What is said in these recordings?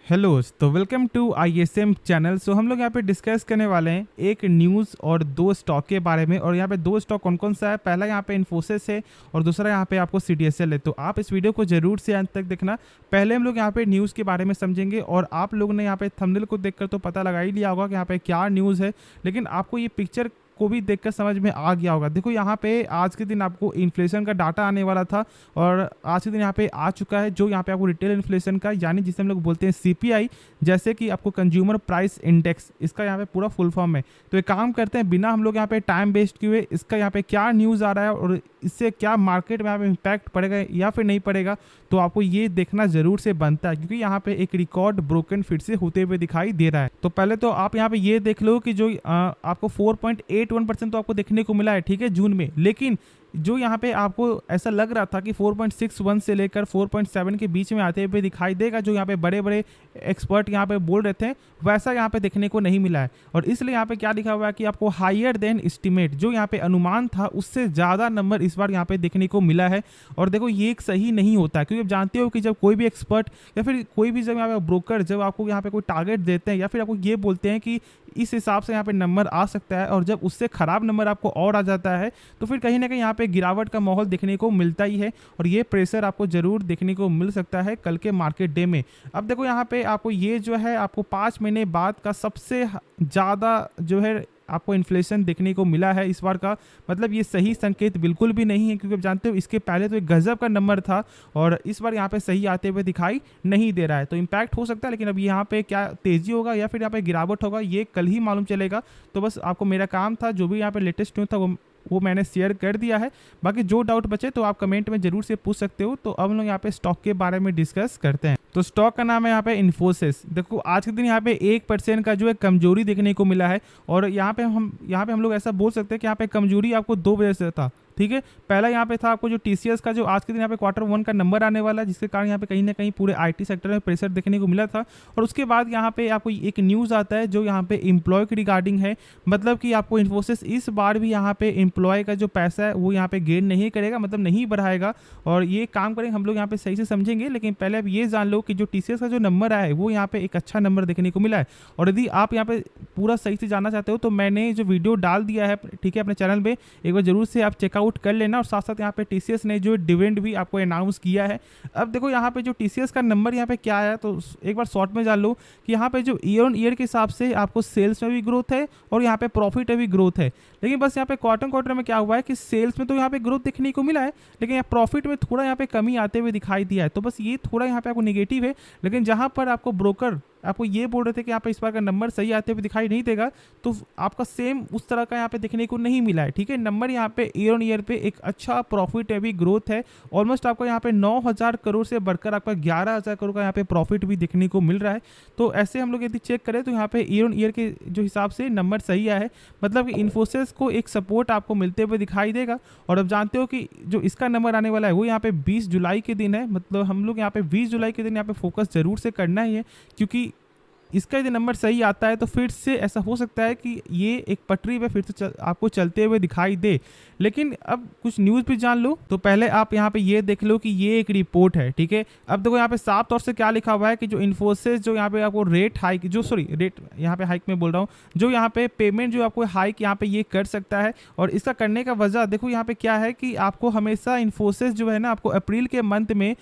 Hello, तो welcome to ISM channel. हम लोग यहाँ पे डिस्कस करने वाले हैं एक न्यूज़ और दो स्टॉक के बारे में। और यहाँ पे दो स्टॉक कौन कौन सा है, पहला यहाँ पे इन्फोसिस है और दूसरा यहाँ पे आपको CDSL है। तो आप इस वीडियो को जरूर से अंत तक देखना। पहले हम लोग यहाँ पे न्यूज़ के बारे में समझेंगे और आप लोगों ने यहाँ पे थंबनेल को देखकर तो पता लगा ही लिया होगा कि यहाँ पे क्या न्यूज़ है, लेकिन आपको ये पिक्चर को भी देखकर समझ में आ गया होगा। देखो यहाँ पे आज के दिन आपको इन्फ्लेशन का डाटा आने वाला था और आज के दिन यहाँ पे आ चुका है, जो यहाँ पे आपको रिटेल इन्फ्लेशन का, यानी जिसे हम लोग बोलते हैं CPI, जैसे कि आपको कंज्यूमर प्राइस इंडेक्स, इसका यहाँ पे पूरा फुल फॉर्म है। तो एक काम करते हैं, बिना हम लोग यहाँ पे टाइम वेस्ट किए इसका यहाँ पे क्या न्यूज़ आ रहा है और इससे क्या मार्केट में यहाँ पे इम्पैक्ट पड़ेगा या फिर नहीं पड़ेगा, तो आपको ये देखना जरूर से बनता है, क्योंकि यहाँ पे एक रिकॉर्ड ब्रोकन फिर से होते हुए दिखाई दे रहा है। तो पहले तो आप यहाँ पे ये देख लो कि जो आपको 4.81% तो आपको देखने को मिला है, ठीक है, जून में। लेकिन जो यहाँ पे आपको ऐसा लग रहा था कि 4.61 से लेकर 4.7 के बीच में आते हुए दिखाई देगा, जो यहाँ पे बड़े बड़े एक्सपर्ट यहाँ पे बोल रहे थे, वैसा यहाँ पे देखने को नहीं मिला है। और इसलिए यहाँ पे क्या लिखा हुआ है कि आपको हायर देन एस्टिमेट, जो यहाँ पे अनुमान था उससे ज़्यादा नंबर इस बार यहाँ पे देखने को मिला है। और देखो ये एक सही नहीं होता है, क्योंकि आप जानते हो कि जब कोई भी एक्सपर्ट या फिर कोई भी जब यहाँ पे ब्रोकर जब आपको यहाँ पे कोई टारगेट देते हैं या फिर आपको ये बोलते हैं कि इस हिसाब से यहाँ पे नंबर आ सकता है, और जब उससे ख़राब नंबर आपको और आ जाता है, तो फिर कहीं ना कहीं यहाँ पे गिरावट का माहौल देखने को मिलता ही है। और ये प्रेशर आपको जरूर देखने को मिल सकता है कल के मार्केट डे में। अब देखो यहाँ पे आपको ये जो है आपको 5 महीने बाद का सबसे ज़्यादा जो है आपको इन्फ्लेशन देखने को मिला है इस बार का। मतलब ये सही संकेत बिल्कुल भी नहीं है, क्योंकि आप जानते हो इसके पहले तो एक गजब का नंबर था और इस बार यहाँ पे सही आते हुए दिखाई नहीं दे रहा है। तो इम्पैक्ट हो सकता है, लेकिन अब यहाँ पे क्या तेजी होगा या फिर यहाँ पे गिरावट होगा, ये कल ही मालूम चलेगा। तो बस आपको मेरा काम था, जो भी यहाँ पे लेटेस्ट न्यूज़ था वो मैंने शेयर कर दिया है। बाकी जो डाउट बचे तो आप कमेंट में जरूर से पूछ सकते हो। तो अब हम लोग यहाँ पे स्टॉक के बारे में डिस्कस करते हैं। तो स्टॉक का नाम है यहाँ पे इन्फोसिस। देखो आज के दिन यहाँ पे 1% का जो है कमजोरी देखने को मिला है। और यहाँ पे हम लोग ऐसा बोल सकते हैं कि यहाँ पे कमजोरी आपको 2 वजह से था, ठीक है। पहला यहाँ पे था आपको जो TCS का जो आज के दिन यहाँ पे Q1 का नंबर आने वाला है, जिसके कारण यहाँ पे कहीं ना कहीं पूरे IT सेक्टर में प्रेशर देखने को मिला था। और उसके बाद यहाँ पे आपको एक न्यूज़ आता है जो यहाँ पे एम्प्लॉय के रिगार्डिंग है, मतलब कि आपको इन्फोसिस इस बार भी यहाँ पे एम्प्लॉय का जो पैसा है वो यहाँ पे गेन नहीं करेगा, मतलब नहीं बढ़ाएगा। और ये काम करेंगे हम लोग यहाँ पे सही से समझेंगे। लेकिन पहले अब ये जान लो कि जो TCS का जो नंबर आया है वो यहाँ पे एक अच्छा नंबर देखने को मिला है। और यदि आप यहाँ पे पूरा सही से जानना चाहते हो तो मैंने जो वीडियो डाल दिया है, ठीक है, अपने चैनल पे एक बार जरूर से आप चेकआउट कर लेना। और साथ साथ यहाँ पे TCS ने जो डिविडेंड भी आपको अनाउंस किया है। अब देखो यहाँ पे जो TCS का नंबर यहाँ पे क्या है, तो एक बार शॉर्ट में जान लो कि यहाँ पे जो ईयर ऑन ईयर के हिसाब से आपको सेल्स में भी ग्रोथ है और यहाँ पे प्रॉफिट में भी ग्रोथ है। लेकिन बस यहाँ पे क्वार्टर में क्या हुआ है कि सेल्स में तो यहाँ पे ग्रोथ देखने को मिला है, लेकिन यहाँ प्रॉफिट में थोड़ा यहाँ पे कमी आते हुए दिखाई दिया है। तो बस ये थोड़ा यहाँ पे आपको नेगेटिव है। लेकिन जहाँ पर आपको ब्रोकर आपको ये बोल रहे थे कि यहाँ पे इस बार का नंबर सही आते हुए दिखाई नहीं देगा, तो आपका सेम उस तरह का यहाँ पे देखने को नहीं मिला है, ठीक है। नंबर यहाँ पे ईयर ऑन ईयर पे एक अच्छा प्रॉफिट है भी ग्रोथ है। ऑलमोस्ट आपको यहाँ पे 9,000 करोड़ से बढ़कर आपका 11,000 करोड़ का यहाँ पे प्रॉफिट भी देखने को मिल रहा है। तो ऐसे हम लोग यदि चेक करें तो यहाँ पे ईयर ऑन ईयर के जो हिसाब से नंबर सही आया है, मतलब कि इन्फोसिस को एक सपोर्ट आपको मिलते हुए दिखाई देगा। और अब जानते हो कि जो इसका नंबर आने वाला है वो यहाँ पे 20 जुलाई के दिन है, मतलब हम लोग यहाँ पे 20 जुलाई के दिन यहाँ पे फोकस जरूर से करना ही है, क्योंकि इसका यदि नंबर सही आता है तो फिर से ऐसा हो सकता है कि ये एक पटरी पे फिर से आपको चलते हुए दिखाई दे। लेकिन अब कुछ न्यूज़ भी जान लो। तो पहले आप यहाँ पे ये देख लो कि ये एक रिपोर्ट है, ठीक है। अब देखो यहाँ पे साफ तौर से क्या लिखा हुआ है कि जो इन्फोसिस जो यहाँ पे आपको रेट यहाँ पे हाइक में बोल रहा हूँ, जो यहाँ पे पेमेंट जो आपको हाइक यहाँ पे ये कर सकता है। और इसका करने का वजह देखो यहाँ पे क्या है कि आपको हमेशा इन्फोसिस जो है ना, आपको अप्रैल के मंथ में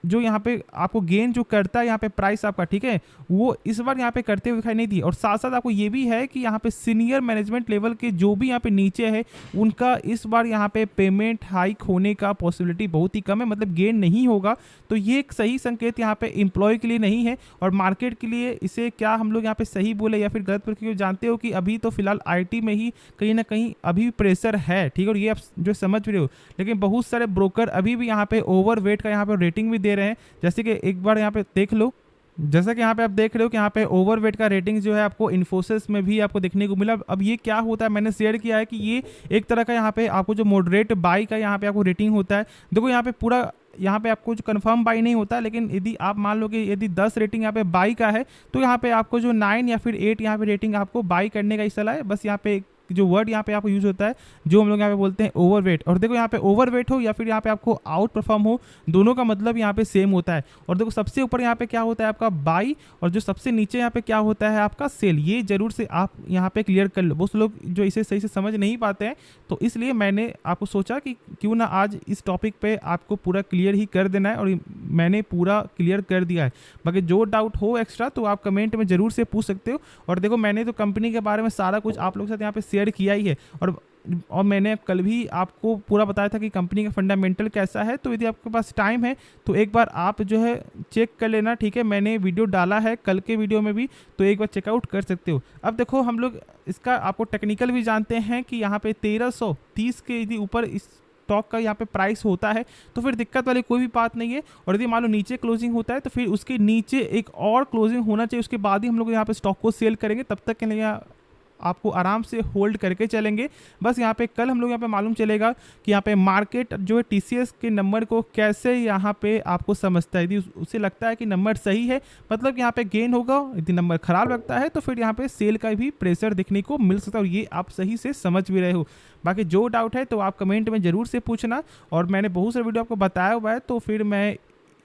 जो यहाँ पे आपको गेन जो करता है यहाँ पे प्राइस आपका, ठीक है, वो इस बार यहाँ पे करते हुए दिखाई नहीं दी। और साथ साथ आपको ये भी है कि यहाँ पे सीनियर मैनेजमेंट लेवल के जो भी यहाँ पे नीचे है उनका इस बार यहाँ पे पेमेंट हाइक होने का पॉसिबिलिटी बहुत ही कम है, मतलब गेन नहीं होगा। तो ये एक सही संकेत यहाँ पे एम्प्लॉय के लिए नहीं है और मार्केट के लिए इसे क्या हम लोग यहाँ पे सही बोले या फिर गलत, क्योंकि जानते हो कि अभी तो फिलहाल IT में ही कहीं ना कहीं अभी प्रेशर है, ठीक है, और ये आप जो समझ रहे हो। लेकिन बहुत सारे ब्रोकर अभी भी यहाँ पे ओवरवेट का यहाँ पे रेटिंग भी दे रहे हैं, जैसे कि एक बार यहाँ पे देख लो, जैसा कि यहाँ पे आप देख रहे हो कि यहाँ पे ओवरवेट का रेटिंग जो है आपको इन्फोसिस में भी आपको देखने को मिला। अब ये क्या होता है, मैंने शेयर किया है कि ये एक तरह का यहाँ पे आपको जो मॉडरेट बाई का यहाँ पे आपको रेटिंग होता है। देखो यहाँ पे पूरा यहाँ पे आपको जो कंफर्म बाई नहीं होता, लेकिन यदि आप मान लो कि यदि 10 रेटिंग यहाँ पे बाई का है तो यहाँ पे आपको जो 9 या फिर 8 यहाँ पे रेटिंग आपको बाई करने का ही सलाह है। बस यहाँ पे जो वर्ड यहाँ पे आपको यूज होता है, जो हम लोग यहाँ पे बोलते हैं ओवरवेट। और देखो यहाँ पे ओवरवेट हो या फिर यहाँ पे आपको आउट परफॉर्म हो, दोनों का मतलब यहाँ पे सेम होता है। और देखो सबसे ऊपर यहाँ पे क्या होता है आपका बाई, और जो सबसे नीचे यहाँ पे क्या होता है आपका सेल। ये जरूर से आप यहाँ पे क्लियर कर लो। बहुत लोग जो इसे सही से समझ नहीं पाते हैं, तो इसलिए मैंने आपको सोचा कि क्यों ना आज इस टॉपिक पे आपको पूरा क्लियर ही कर देना है, और मैंने पूरा क्लियर कर दिया है। बाकी जो डाउट हो एक्स्ट्रा तो आप कमेंट में जरूर से पूछ सकते हो। और देखो मैंने तो कंपनी के बारे में सारा कुछ आप लोगों के साथ यहाँ पे शेयर किया ही है, और मैंने कल भी आपको पूरा बताया था कि कंपनी का फंडामेंटल कैसा है। तो यदि आपके पास टाइम है तो एक बार आप जो है चेक कर लेना, ठीक है। मैंने वीडियो डाला है कल के वीडियो में भी, तो एक बार चेकआउट कर सकते हो। अब देखो हम लोग इसका आपको टेक्निकल भी जानते हैं कि यहाँ पे 1330 के यदि ऊपर इस स्टॉक का यहाँ पे प्राइस होता है तो फिर दिक्कत वाली कोई भी बात नहीं है। और यदि मान लो नीचे क्लोजिंग होता है तो फिर उसके नीचे एक और क्लोजिंग होना चाहिए, उसके बाद ही हम लोग यहाँ पे स्टॉक को सेल करेंगे। तब तक के लिए आपको आराम से होल्ड करके चलेंगे। बस यहाँ पे कल हम लोग यहाँ पे मालूम चलेगा कि यहाँ पे मार्केट जो है टीसीएस के नंबर को कैसे यहाँ पे आपको समझता है। यदि उसे लगता है कि नंबर सही है मतलब यहाँ पे गेन होगा, यदि नंबर खराब लगता है तो फिर यहाँ पे सेल का भी प्रेशर देखने को मिल सकता है। और ये आप सही से समझ भी रहे हो। बाकी जो डाउट है तो आप कमेंट में ज़रूर से पूछना, और मैंने बहुत सारे वीडियो आपको बताया हुआ है, तो फिर मैं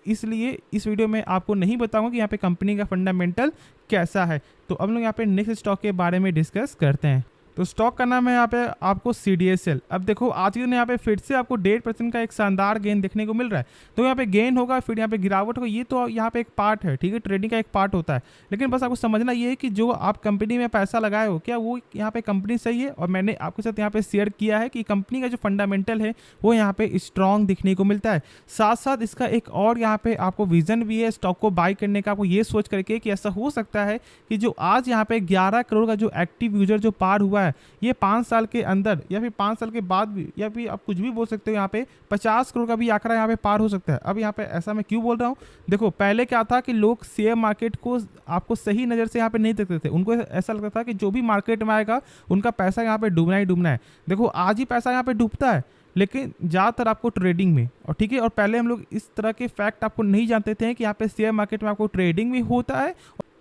इसलिए इस वीडियो में आपको नहीं बताऊंगा कि यहाँ पे कंपनी का फंडामेंटल कैसा है। तो अब लोग यहाँ पे नेक्स्ट स्टॉक के बारे में डिस्कस करते हैं। तो स्टॉक का नाम है यहाँ पे आपको CDSL। अब देखो आज के दिन यहाँ पे फिर से आपको 1.5% का एक शानदार गेन देखने को मिल रहा है। तो यहाँ पे गेन होगा फिर यहाँ पे गिरावट होगा, ये तो यहाँ पे एक पार्ट है, ठीक है, ट्रेडिंग का एक पार्ट होता है। लेकिन बस आपको समझना ये है कि जो आप कंपनी में पैसा लगाए हो क्या वो यहाँ पे कंपनी सही है। और मैंने आपके साथ यहाँ पे शेयर किया है कि कंपनी का जो फंडामेंटल है वो यहाँ पे स्ट्रॉन्ग दिखने को मिलता है। साथ साथ इसका एक और यहाँ पे आपको विजन भी है स्टॉक को बाय करने का, आपको ये सोच करके कि ऐसा हो सकता है कि जो आज यहाँ पे 11 करोड़ का जो एक्टिव यूजर जो पार हुआ है, ये 5 साल के अंदर या फिर 5 साल के बाद भी, या फिर आप कुछ भी बोल सकते हो, यहाँ पे 50 करोड़ का भी आंकड़ा यहाँ पे पार हो सकता है। अब यहाँ पे ऐसा मैं क्यों बोल रहा हूँ, देखो पहले क्या था कि लोग शेयर मार्केट को आपको सही नज़र से यहाँ पे नहीं देखते थे। उनको ऐसा लगता था कि जो भी मार्केट में आएगा उनका पैसा यहाँ पे डूबना ही डूबना है। देखो आज ही पैसा यहाँ पे डूबता है, लेकिन ज़्यादातर आपको ट्रेडिंग में, और ठीक है। और पहले हम लोग इस तरह के फैक्ट आपको नहीं जानते थे कि यहाँ पे शेयर मार्केट में आपको ट्रेडिंग भी होता है,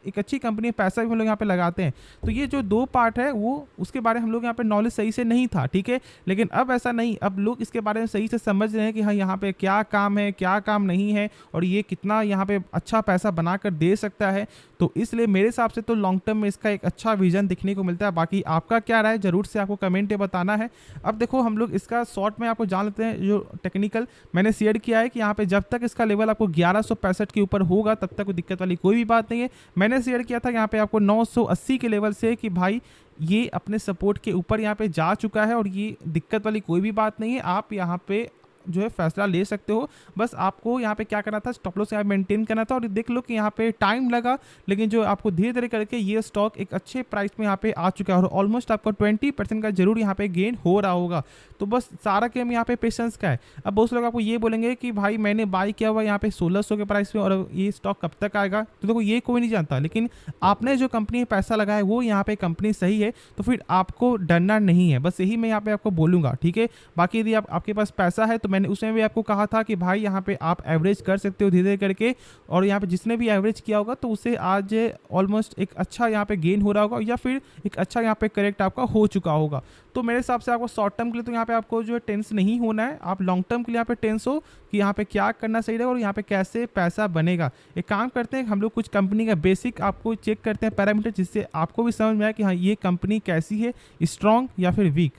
एक अच्छी कंपनी पैसा भी हम लोग यहाँ पे लगाते हैं। तो ये जो दो पार्ट है वो उसके बारे में हम लोग यहाँ पे नॉलेज सही से नहीं था, ठीक है। लेकिन अब ऐसा नहीं, अब लोग इसके बारे में सही से समझ रहे हैं कि हाँ यहाँ पे क्या काम है क्या काम नहीं है, और ये कितना यहाँ पे अच्छा पैसा बनाकर दे सकता है। तो इसलिए मेरे हिसाब से तो लॉन्ग टर्म में इसका एक अच्छा विजन दिखने को मिलता है। बाकी आपका क्या राय जरूर से आपको कमेंट में बताना है। अब देखो हम लोग इसका शॉर्ट में आपको जान लेते हैं। जो टेक्निकल मैंने शेयर किया है कि यहाँ पे जब तक इसका लेवल आपको 1165 के ऊपर होगा तब तक कोई दिक्कत वाली कोई भी बात नहीं है। मैंने शेयर किया था यहाँ पे आपको 980 के लेवल से कि भाई ये अपने सपोर्ट के ऊपर यहाँ पे जा चुका है, और ये दिक्कत वाली कोई भी बात नहीं है। आप यहाँ पे जो है फैसला ले सकते हो। बस आपको यहाँ पे क्या करना था, स्टॉप लॉस यहाँ मेंटेन करना था। और देख लो कि यहाँ पे टाइम लगा, लेकिन जो आपको धीरे धीरे करके ये स्टॉक एक अच्छे प्राइस में यहाँ पे आ चुका है, और ऑलमोस्ट आपको 20% का जरूर यहाँ पे गेन हो रहा होगा। तो बस सारा गेम यहाँ पे पेशेंस का है। अब बहुत लोग आपको ये बोलेंगे कि भाई मैंने बाई किया हुआ यहाँ पे 1600 के प्राइस में, और ये स्टॉक कब तक आएगा। तो देखो ये कोई नहीं जानता, लेकिन आपने जो कंपनी में पैसा लगाया वो यहाँ पे कंपनी सही है, तो फिर आपको डरना नहीं है। बस यही मैं यहाँ पे आपको बोलूँगा, ठीक है। बाकी यदि आपके पास पैसा है तो मैंने उसमें भी आपको कहा था कि भाई यहाँ पे आप एवरेज कर सकते हो धीरे धीरे करके, और यहाँ पे जिसने भी एवरेज किया होगा तो उसे आज ऑलमोस्ट एक अच्छा यहाँ पे गेन हो रहा होगा, या फिर एक अच्छा यहाँ पे करेक्ट आपका हो चुका होगा। तो मेरे हिसाब से आपको शॉर्ट टर्म के लिए तो यहाँ पे आपको जो है टेंस नहीं होना है। आप लॉन्ग टर्म के लिए यहाँ पे टेंस हो कि यहाँ पे क्या करना सही रहेगा और यहाँ पे कैसे पैसा बनेगा। एक काम करते हैं, हम लोग कुछ कंपनी का बेसिक आपको चेक करते हैं पैरामीटर, जिससे आपको भी समझ में आए कि हाँ ये कंपनी कैसी है, स्ट्रॉन्ग या फिर वीक।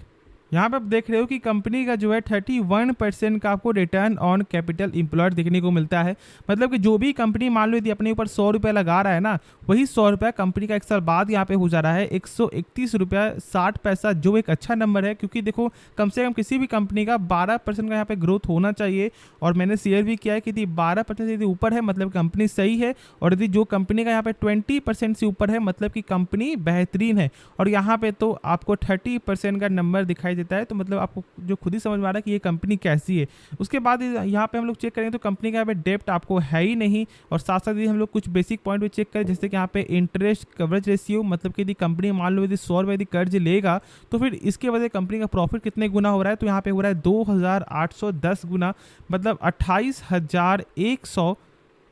यहाँ पे आप देख रहे हो कि कंपनी का जो है 31% का आपको रिटर्न ऑन कैपिटल एम्प्लॉयड देखने को मिलता है। मतलब कि जो भी कंपनी मान लो यदि अपने ऊपर 100 रुपये लगा रहा है ना, वही 100 रुपये कंपनी का एक साल बाद यहाँ पे हो जा रहा है 131 रुपया 60 पैसा, जो एक अच्छा नंबर है। क्योंकि देखो कम से कम किसी भी कंपनी का 12% का यहाँ पे ग्रोथ होना चाहिए। और मैंने शेयर भी किया है कि यदि 12% यदि ऊपर है मतलब कंपनी सही है, और यदि जो कंपनी का यहाँ पे 20% से ऊपर है मतलब कि कंपनी बेहतरीन है। और यहाँ पे तो आपको 30% का नंबर दिखाई देता है, तो मतलब आपको जो खुद ही समझ में आ रहा है कि ये कंपनी कैसी है। उसके बाद यहाँ पे हम लोग चेक करेंगे तो कंपनी का यहाँ पे डेप्ट आपको है ही नहीं। और साथ साथ हम लोग कुछ बेसिक पॉइंट भी चेक करें, जैसे कि यहाँ पे इंटरेस्ट कवरेज रेशियो, मतलब कि यदि कंपनी मान लो यदि 100 रुपये यदि कर्ज लेगा तो फिर इसके वजह कंपनी का प्रॉफिट कितने गुना हो रहा है, तो यहाँ पे हो रहा है 2810 गुना, मतलब 28,100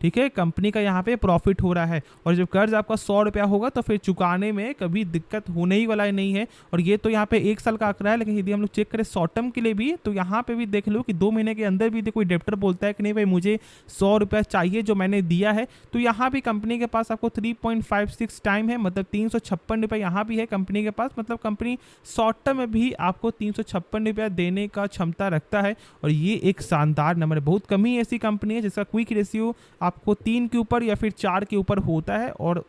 ठीक है, कंपनी का यहाँ पे प्रॉफिट हो रहा है। और जब कर्ज आपका 100 रुपया होगा तो फिर चुकाने में कभी दिक्कत होने ही वाला नहीं है। और ये तो यहाँ पे 1 साल का आंकड़ा है, लेकिन यदि हम लोग चेक करें शॉर्ट टर्म के लिए भी तो यहाँ पे भी देख लो कि 2 महीने के अंदर भी कोई डेप्टर बोलता है कि नहीं भाई मुझे 100 रुपया चाहिए जो मैंने दिया है, तो यहाँ भी कंपनी के पास आपको 3.56 टाइम है, मतलब 356 रुपये यहाँ भी है कंपनी के पास। मतलब कंपनी शॉर्ट टर्म में भी आपको 356 रुपया देने का क्षमता रखता है। और ये एक शानदार नंबर है। बहुत कम ही ऐसी कंपनी है जिसका क्विक रेशियो आपको 3 के ऊपर या फिर 4 के ऊपर होता है, और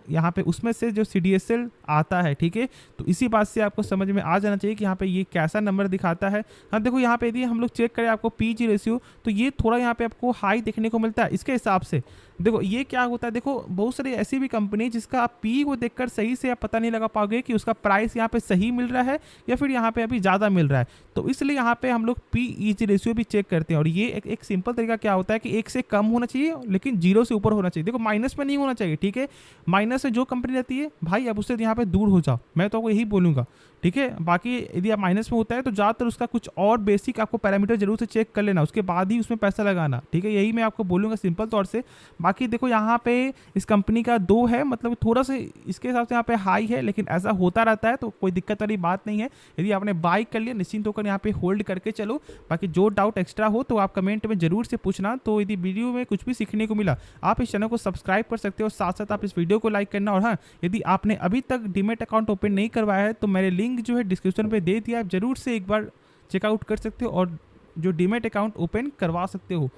यहाँ पे उसमें से जो CDSL आता है, ठीक है। तो इसी बात से आपको समझ में आ जाना चाहिए कि यहाँ पे ये कैसा नंबर दिखाता है। हाँ देखो यहाँ पे यदि हम लोग चेक करें आपको PG रेशियो, तो ये थोड़ा यहाँ पे आपको हाई देखने को मिलता है। इसके हिसाब से देखो ये क्या होता है, देखो बहुत सारी ऐसी भी कंपनी जिसका आप पी को देखकर सही से आप पता नहीं लगा पाओगे कि उसका प्राइस यहाँ पे सही मिल रहा है या फिर यहाँ पे अभी ज़्यादा मिल रहा है। तो इसलिए यहाँ पे हम लोग PEG रेशियो भी चेक करते हैं। और ये एक सिंपल तरीका क्या होता है कि 1 से कम होना चाहिए लेकिन 0 से ऊपर होना चाहिए। देखो माइनस में नहीं होना चाहिए, ठीक है। माइनस से जो कंपनी रहती है भाई अब उससे यहाँ पे दूर हो जाओ, मैं तो आपको यही बोलूँगा, ठीक है। बाकी यदि आप माइनस में होता है तो ज़्यादातर उसका कुछ और बेसिक आपको पैरामीटर जरूर से चेक कर लेना, उसके बाद ही उसमें पैसा लगाना, ठीक है। यही मैं आपको बोलूँगा सिंपल तौर से। बाकी देखो यहाँ पे इस कंपनी का 2 है, मतलब थोड़ा सा इसके हिसाब से यहाँ पे हाई है, लेकिन ऐसा होता रहता है तो कोई दिक्कत वाली बात नहीं है। यदि आपने बाई कर लिया निश्चिंत होकर यहाँ पे होल्ड करके चलो। बाकी जो डाउट एक्स्ट्रा हो तो आप कमेंट में जरूर से पूछना। तो यदि वीडियो में कुछ भी सीखने को मिला आप इस चैनल को सब्सक्राइब कर सकते हो, साथ साथ आप इस वीडियो को लाइक करना। और हाँ, यदि आपने अभी तक डीमैट अकाउंट ओपन नहीं करवाया है तो मेरे लिंक जो है डिस्क्रिप्शन पे दे दिया, आप जरूर से एक बार चेकआउट कर सकते हो और जो डीमैट अकाउंट ओपन करवा सकते हो।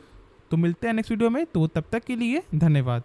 तो मिलते हैं नेक्स्ट वीडियो में, तो तब तक के लिए धन्यवाद।